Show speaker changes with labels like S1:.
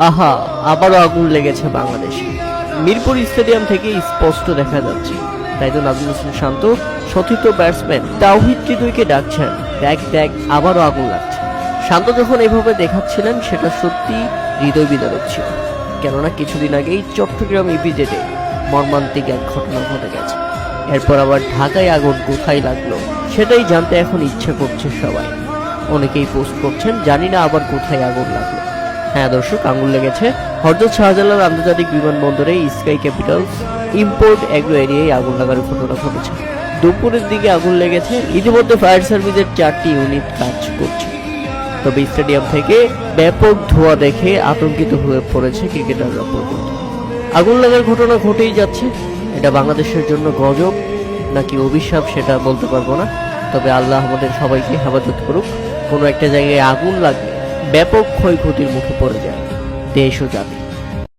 S1: আহা, আবারও আগুন লেগেছে বাংলাদেশে। মিরপুর স্টেডিয়াম থেকে স্পষ্ট দেখা যাচ্ছে। তাই তো নাজমুল হোসেন শান্ত সতীর্থ ব্যাটসম্যান তাওহিদ হৃদয়কে ডাকছেন, দেখ দেখ আবারও আগুন লাগছে। শান্ত যখন এভাবে দেখাচ্ছিলেন সেটা সত্যি হৃদয় বিদারক ছিল, কেননা কিছুদিন আগেই চট্টগ্রাম ইপিজেডে মর্মান্তিক এক ঘটনা ঘটে গেছে। এরপর আবার ঢাকায় আগুন কোথায় লাগলো সেটাই জানতে এখন ইচ্ছা করছে সবাই। অনেকেই পোস্ট করছেন, জানি না আবার কোথায় আগুন লাগলো। হ্যাঁ দর্শক, আগুন লেগেছে হযরত শাহজালাল আন্তর্জাতিক বিমানবন্দরে স্কাই ক্যাপিটালস ইম্পোর্ট এগ্রো এরিয়ায় আগুন লাগার ঘটনা ঘটেছে। দুপুরের দিকে আগুন লেগেছে। ইতিমধ্যে ফায়ার সার্ভিসের 4টি ইউনিট কাজ করছে। তবে স্টেডিয়াম থেকে ব্যাপক ধোঁয়া দেখে আতঙ্কিত হয়ে পড়েছে ক্রিকেটাররা পর্যন্ত। আগুন লাগার ঘটনা ঘটেই যাচ্ছে। এটা বাংলাদেশের জন্য গজব নাকি অভিশাপ সেটা বলতে পারবো না, তবে আল্লাহ আমাদের সবাইকে হেফাজত করুক। কোনো একটা জায়গায় আগুন লাগলে ব্যাপক ক্ষয়ক্ষতির মুখে পড়ে যায় দেশ ও জাতি।